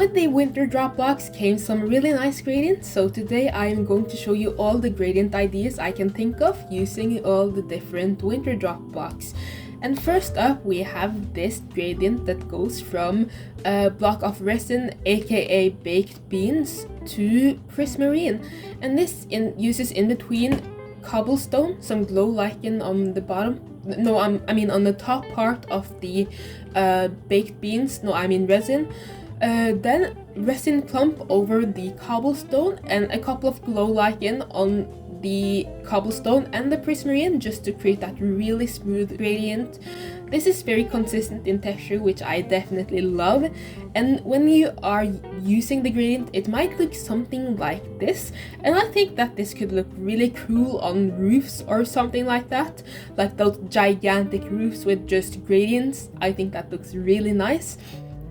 With the winter drop box came some really nice gradients, so today I am going to show you all the gradient ideas I can think of using all the different winter drop box. And first up we have this gradient that goes from a block of resin, aka baked beans, to prismarine. And this uses in between cobblestone, some glow lichen on the bottom, I mean on the top part of the baked beans, resin. Then resin clump over the cobblestone and a couple of glow lichen on the cobblestone and the prismarine just to create that really smooth gradient. This is very consistent in texture, which I definitely love, and when you are using the gradient it might look something like this, and I think that this could look really cool on roofs or something like that, like those gigantic roofs with just gradients. I think that looks really nice.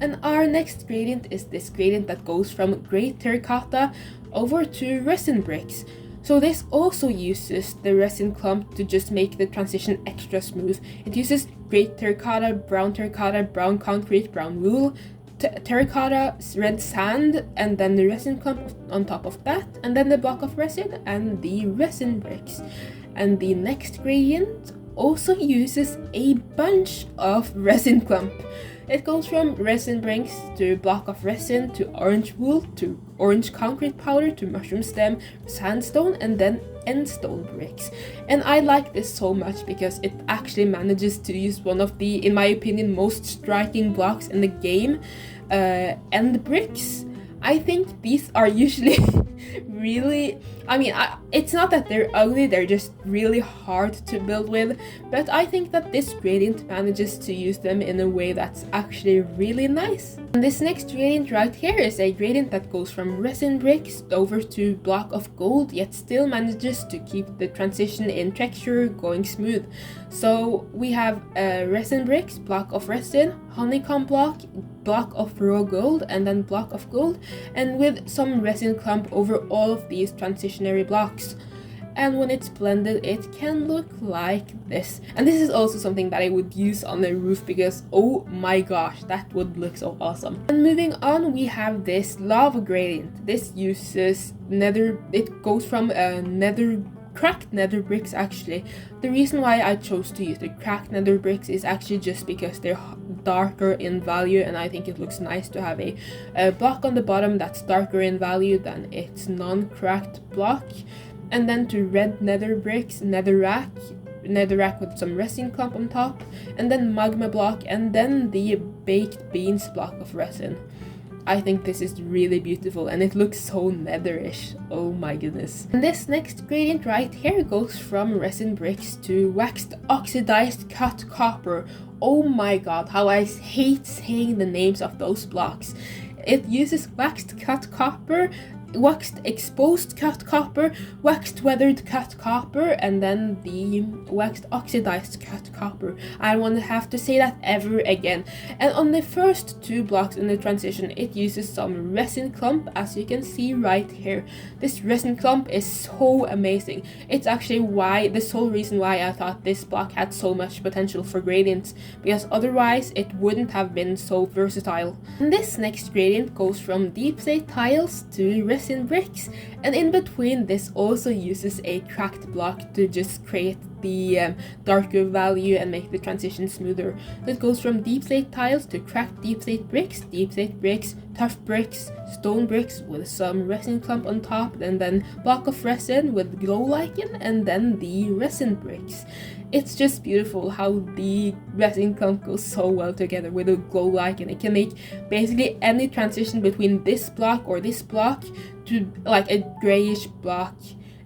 And our next gradient is this gradient that goes from grey terracotta over to resin bricks. So this also uses the resin clump to just make the transition extra smooth. It uses grey terracotta, brown concrete, brown wool, terracotta, red sand, and then the resin clump on top of that, and then the block of resin and the resin bricks. And the next gradient also uses a bunch of resin clump. It goes from resin bricks to block of resin to orange wool to orange concrete powder to mushroom stem, sandstone, and then endstone bricks. And I like this so much because it actually manages to use one of the, in my opinion, most striking blocks in the game, end bricks. I think these are usually really, it's not that they're ugly, they're just really hard to build with, but I think that this gradient manages to use them in a way that's actually really nice. And this next gradient right here is a gradient that goes from resin bricks over to block of gold, yet still manages to keep the transition in texture going smooth. So we have resin bricks, block of resin, honeycomb block of raw gold, and then block of gold, and with some resin clump over all of these transitionary blocks. And when it's blended it can look like this. And this is also something that I would use on the roof because oh my gosh, that would look so awesome. And moving on, we have this lava gradient. This uses it goes from cracked nether bricks actually. The reason why I chose to use the cracked nether bricks is actually just because they're darker in value, and I think it looks nice to have a block on the bottom that's darker in value than its non-cracked block. And then to red nether bricks, netherrack with some resin clump on top, and then magma block, and then the baked beans block of resin. I think this is really beautiful and it looks so netherish. Oh my goodness. And this next gradient right here goes from resin bricks to waxed oxidized cut copper. Oh my god, how I hate saying the names of those blocks. It uses waxed cut copper, waxed exposed cut copper, waxed weathered cut copper, and then the waxed oxidized cut copper. I don't want to have to say that ever again. And on the first two blocks in the transition it uses some resin clump, as you can see right here. This resin clump is so amazing. It's actually the sole reason why I thought this block had so much potential for gradients, because otherwise it wouldn't have been so versatile. And this next gradient goes from deep slate tiles to resin bricks, and in between this also uses a cracked block to just create the darker value and make the transition smoother. So it goes from deep slate tiles to cracked deep slate bricks, tough bricks, stone bricks with some resin clump on top, and then block of resin with glow lichen, and then the resin bricks. It's just beautiful how the resin clump goes so well together with the glow lichen. It can make basically any transition between this block or this block to like a grayish block,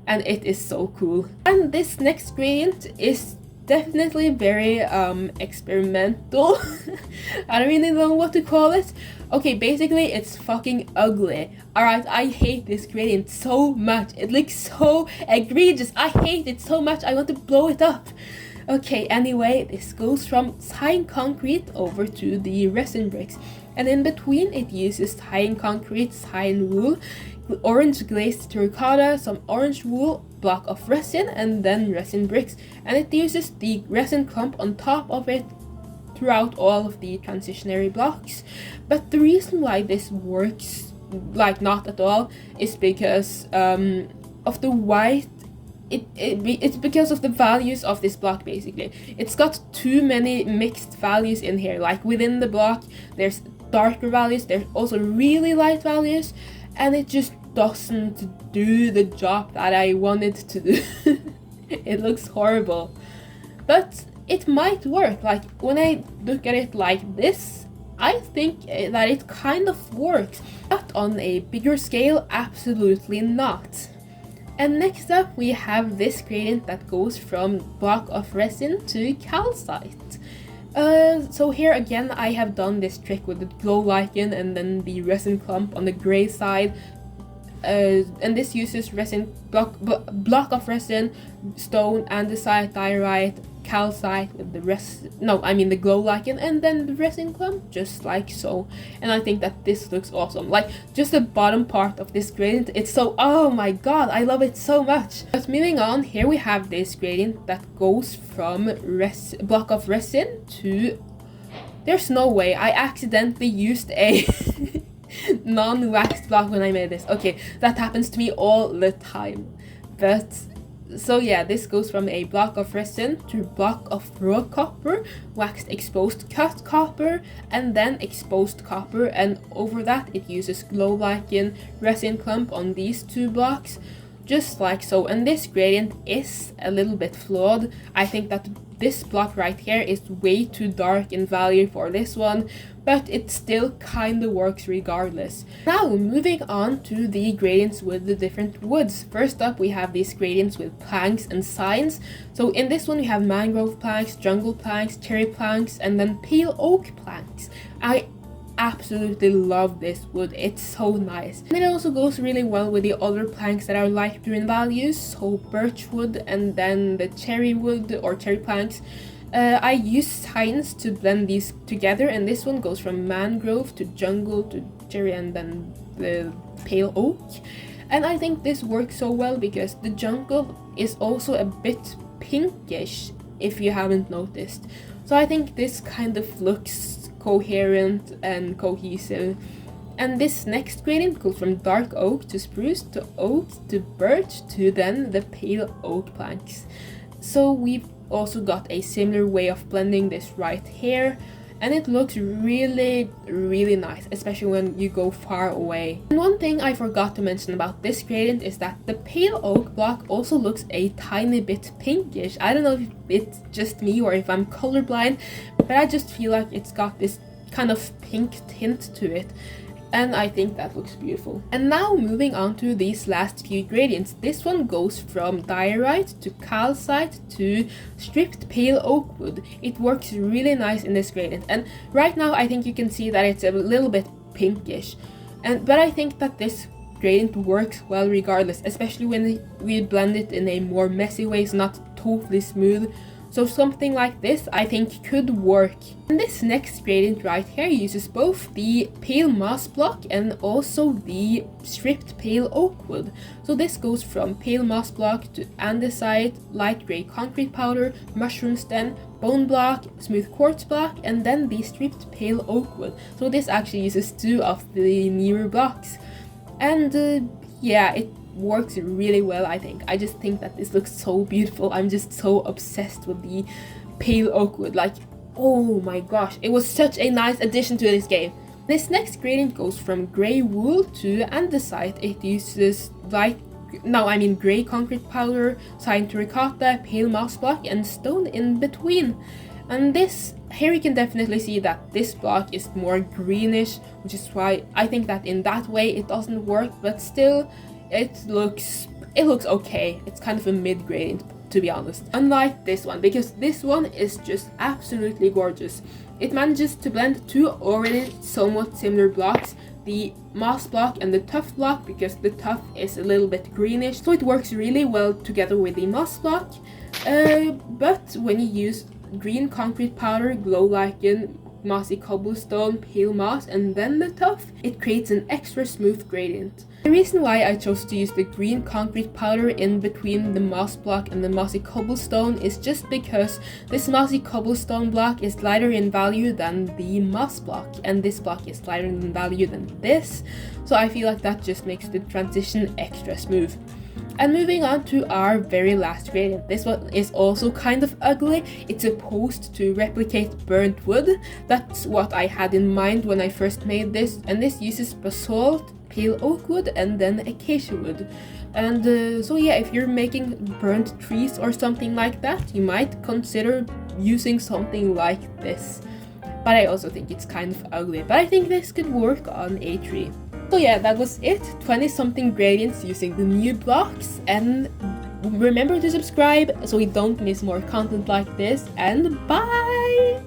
and it is so cool. And this next gradient is definitely very experimental. I don't really know what to call it. Okay, basically it's fucking ugly. Alright, I hate this gradient so much. It looks so egregious. I hate it so much. I want to blow it up. Okay, anyway, this goes from cyan concrete over to the resin bricks, and in between it uses cyan concrete, cyan wool, orange glazed terracotta, some orange wool, block of resin, and then resin bricks, and it uses the resin clump on top of it throughout all of the transitionary blocks. But the reason why this works like not at all is because of the white. It's because of the values of this block. Basically, it's got too many mixed values in here. Like within the block there's darker values, there's also really light values, and it just doesn't do the job that I wanted to do. It looks horrible, but it might work. Like when I look at it like this, I think that it kind of works, but on a bigger scale, absolutely not. And next up we have this gradient that goes from block of resin to calcite. So here again I have done this trick with the glow lichen and then the resin clump on the gray side. And this uses resin block of resin, stone, andesite, diorite, calcite with the the glow lichen, and then the resin clump, just like so. And I think that this looks awesome. Like just the bottom part of this gradient, it's so, oh my god, I love it so much. But moving on, here we have this gradient that goes from block of resin to, there's no way, I accidentally used a non-waxed block when I made this. Okay, that happens to me all the time. But so yeah, this goes from a block of resin to block of raw copper, waxed exposed cut copper, and then exposed copper, and over that it uses glow lichen resin clump on these two blocks, just like so. And this gradient is a little bit flawed. I think that this block right here is way too dark in value for this one, but it still kinda works regardless. Now moving on to the gradients with the different woods. First up we have these gradients with planks and signs. So in this one we have mangrove planks, jungle planks, cherry planks, and then pale oak planks. I absolutely love this wood, it's so nice. And it also goes really well with the other planks that are lighter in values, so birch wood and then the cherry wood or cherry planks. I use signs to blend these together, and this one goes from mangrove to jungle to cherry and then the pale oak. And I think this works so well because the jungle is also a bit pinkish, if you haven't noticed. So I think this kind of looks coherent and cohesive. And this next gradient goes from dark oak to spruce to oak to birch to then the pale oak planks. So we've also got a similar way of blending this right here, and it looks really nice, especially when you go far away. And one thing I forgot to mention about this gradient is that the pale oak block also looks a tiny bit pinkish. I don't know if it's just me or if I'm colorblind, but I just feel like it's got this kind of pink tint to it, and I think that looks beautiful. And now moving on to these last few gradients. This one goes from diorite to calcite to stripped pale oak wood. It works really nice in this gradient, and right now I think you can see that it's a little bit pinkish, but I think that this gradient works well regardless, especially when we blend it in a more messy way, so not totally smooth. So something like this I think could work. And this next gradient right here uses both the pale moss block and also the stripped pale oak wood. So this goes from pale moss block to andesite, light grey concrete powder, mushroom stem, bone block, smooth quartz block, and then the stripped pale oak wood. So this actually uses two of the newer blocks. And yeah, it works really well, I think. I just think that this looks so beautiful. I'm just so obsessed with the pale oak wood. Like, oh my gosh, it was such a nice addition to this game. This next gradient goes from grey wool to andesite. It uses grey concrete powder, cyan terracotta, pale moss block, and stone in between. And this, here you can definitely see that this block is more greenish, which is why I think that in that way it doesn't work, but still it looks okay. It's kind of a mid gradient, to be honest. Unlike this one, because this one is just absolutely gorgeous. It manages to blend two already somewhat similar blocks, the moss block and the tuff block, because the tuff is a little bit greenish, so it works really well together with the moss block. But when you use green concrete powder, glow lichen, mossy cobblestone, pale moss, and then the tuff, it creates an extra smooth gradient. The reason why I chose to use the green concrete powder in between the moss block and the mossy cobblestone is just because this mossy cobblestone block is lighter in value than the moss block, and this block is lighter in value than this, so I feel like that just makes the transition extra smooth. And moving on to our very last gradient. This one is also kind of ugly. It's supposed to replicate burnt wood. That's what I had in mind when I first made this, and this uses basalt, pale oak wood, and then acacia wood. And so yeah, if you're making burnt trees or something like that, you might consider using something like this. But I also think it's kind of ugly, but I think this could work on a tree. So yeah, that was it. 20 something gradients using the new blocks, and remember to subscribe so you don't miss more content like this, and bye!